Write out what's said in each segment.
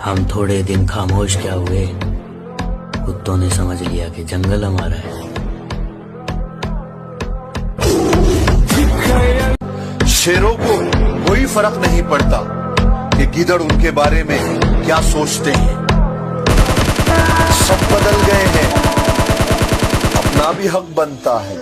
हम थोड़े दिन खामोश क्या हुए, कुत्तों ने समझ लिया कि जंगल हमारा है। शेरों को कोई फर्क नहीं पड़ता कि गीदड़ उनके बारे में क्या सोचते हैं। सब बदल गए हैं, अपना भी हक बनता है।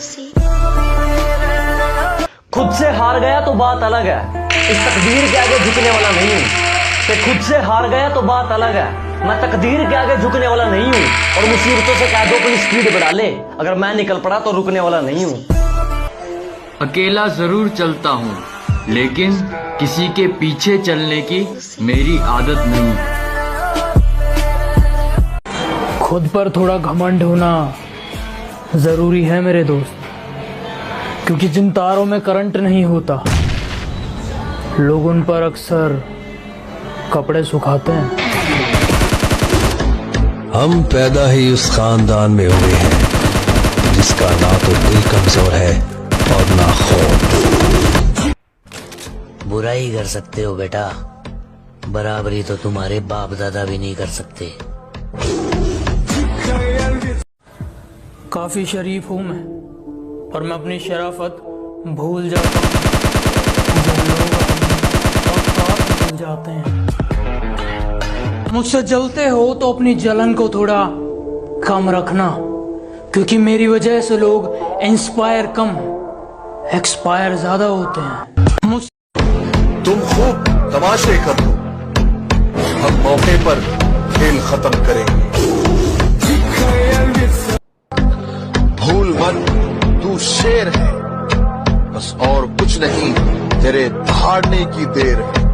खुद से हार गया तो बात अलग है, इस तकदीर के आगे झुकने वाला नहीं हूँ। कि खुद से हार गया तो बात अलग है, मैं तकदीर के आगे झुकने वाला नहीं हूँ। और मुसीबतों से कह दो अपनी स्पीड बढ़ा ले, अगर मैं निकल पड़ा तो रुकने वाला नहीं हूँ। अकेला जरूर चलता हूँ, लेकिन किसी के पीछे चलने की मेरी आदत नहीं। खुद पर थोड़ा घमंड होना जरूरी है मेरे दोस्त, क्योंकि जिन तारों में करंट नहीं होता, लोग उन पर अक्सर कपड़े सुखाते हैं। हम पैदा ही उस खानदान में हुए हैं जिसका ना तो दिल कमजोर है और ना खौफ। बुराई कर सकते हो बेटा, बराबरी तो तुम्हारे बाप दादा भी नहीं कर सकते। काफी शरीफ हूं मैं, और मैं अपनी शराफत भूल जाता हूँ जब लोग औकात भूल जाते हैं। मुझसे जलते हो तो अपनी जलन को थोड़ा कम रखना, क्योंकि मेरी वजह से लोग इंस्पायर कम एक्सपायर ज्यादा होते हैं। तुम खूब तमाशे कर लो, हम मौके पर खेल खत्म करेंगे। भूल मत, तू शेर है, बस और कुछ नहीं, तेरे दहाड़ने की देर है।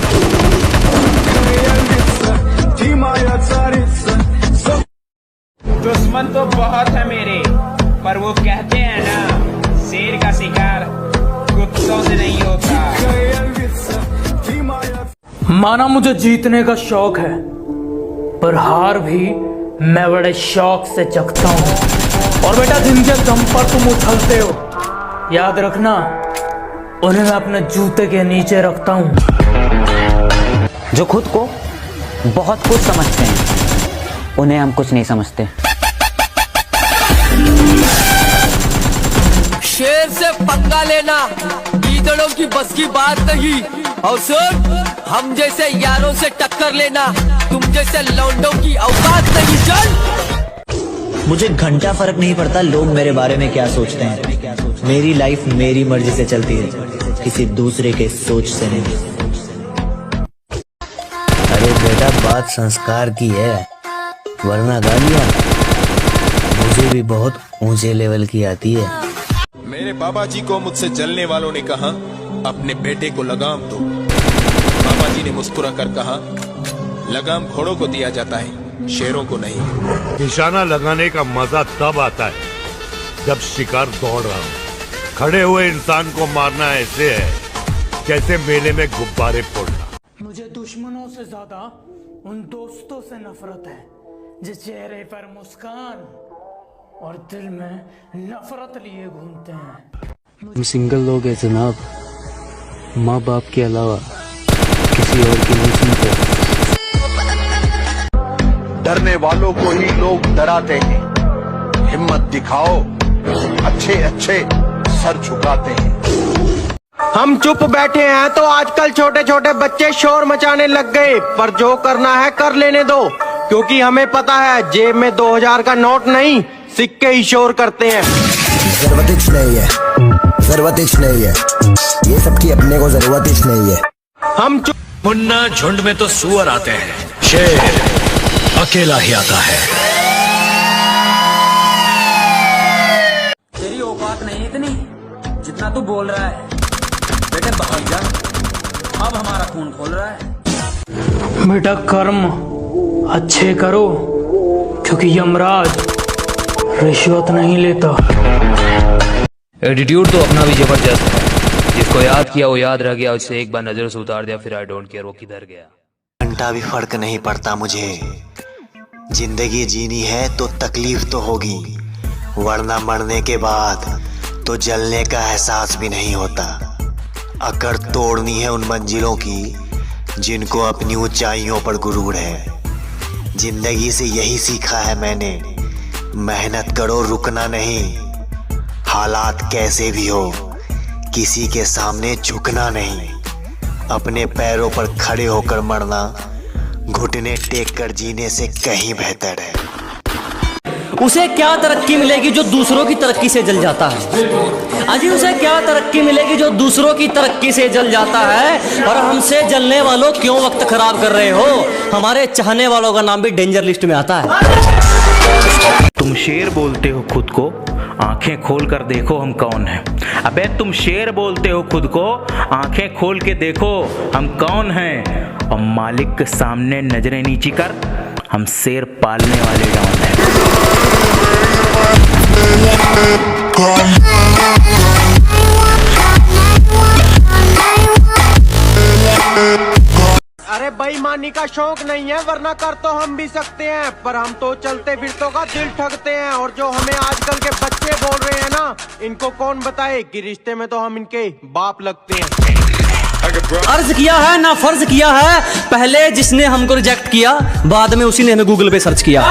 दुश्मन तो बहुत है मेरे, पर वो कहते हैं ना, शेर का शिकार कुत्तों से नहीं होता। माना मुझे जीतने का शौक है, पर हार भी मैं बड़े शौक से चखता हूँ। और बेटा, जिनके दम पर तुम उछलते हो, याद रखना, उन्हें मैं अपने जूते के नीचे रखता हूँ। जो खुद को बहुत कुछ समझते हैं, उन्हें हम कुछ नहीं समझते। शेर से पंगा लेना गीदड़ों की बस की बात नहीं। और सुन, हम जैसे यारों से टक्कर लेना तुम जैसे लौंडों की औकात नहीं। चल, मुझे घंटा फर्क नहीं पड़ता लोग मेरे बारे में क्या सोचते हैं। मेरी लाइफ मेरी मर्जी से चलती है, किसी दूसरे के सोच से नहीं। अरे बेटा, बात संस्कार की है, वरना गालियां मुझे भी बहुत ऊंचे लेवल की आती है। मेरे बाबा जी को मुझसे जलने वालों ने कहा, अपने बेटे को लगाम दो। बाबा जी ने मुस्कुरा कर कहा, लगाम घोड़ों को दिया जाता है, शेरों को नहीं। निशाना लगाने का मजा तब आता है जब शिकार दौड़ रहा हो। खड़े हुए इंसान को मारना ऐसे है जैसे मेले में गुब्बारे फोड़ना। मुझे दुश्मनों से ज्यादा उन दोस्तों से नफरत है जिस चेहरे पर मुस्कान और दिल में नफरत लिए घूमते हैं। हम सिंगल लोग हैं जनाब, माँ बाप के अलावा किसी और की नहीं सुनते। डरने वालों को ही लोग डराते हैं, हिम्मत दिखाओ, अच्छे अच्छे सर झुकाते हैं। हम चुप बैठे हैं तो आजकल छोटे छोटे बच्चे शोर मचाने लग गए, पर जो करना है कर लेने दो, क्योंकि हमें पता है जेब में 2000 का नोट नहीं, सिक्के ही शोर करते हैं। जरूरत नहीं है, जरूरत नहीं है, ये सबकी अपने को जरूरत नहीं है। हम चुप। मुन्ना झुंड में तो सुअर आते हैं, शेर अकेला ही आता है। तेरी औकात नहीं इतनी जितना तू बोल रहा है। बेटे भाग जा, अब हमारा खून खोल रहा है। बेटा, कर्म अच्छे करो, क्योंकि यमराज रिश्वत नहीं लेता। एटीट्यूड तो अपना भी जबरदस्त है, जिसको याद किया वो याद रह गया, उससे एक बार नजर से उतार दिया, फिर आई डोंट केयर वो किधर गया। घंटा भी फर्क नहीं पड़ता मुझे, जिंदगी जीनी है तो तकलीफ तो होगी, वरना मरने के बाद तो जलने का एहसास भी नहीं होता। अकड़ तोड़नी है उन मंजिलों की जिनको अपनी ऊंचाइयों पर गुरूर है। जिंदगी से यही सीखा है मैंने, मेहनत करो रुकना नहीं, हालात कैसे भी हो किसी के सामने झुकना नहीं, अपने पैरों पर खड़े होकर मरना घुटने टेक कर जीने से कहीं बेहतर है। उसे क्या तरक्की मिलेगी जो दूसरों की तरक्की से जल जाता है? अजी उसे क्या तरक्की मिलेगी जो दूसरों की तरक्की से जल जाता है? और हमसे जलने वालों क्यों वक्त खराब कर रहे हो? हमारे चाहने वालों का नाम भी डेंजर लिस्ट में आता है। तुम शेर बोलते हो खुद को, आंखें खोल कर देखो हम कौन हैं। अबे तुम शेर बोलते हो खुद को, आंखें खोल के देखो हम कौन हैं। और मालिक के सामने नजरें नीची कर, हम शेर पालने वाले डॉन हैं। अरे बेईमानी का शौक नहीं है, वरना कर तो हम भी सकते हैं, पर हम तो चलते फिरतों का दिल ठगते हैं। और जो हमें आजकल के बच्चे बोल रहे हैं ना, इनको कौन बताए कि रिश्ते में तो हम इनके बाप लगते हैं। अर्ज किया है ना फर्ज किया है, पहले जिसने हमको रिजेक्ट किया बाद में उसी ने हमें गूगल पे सर्च किया।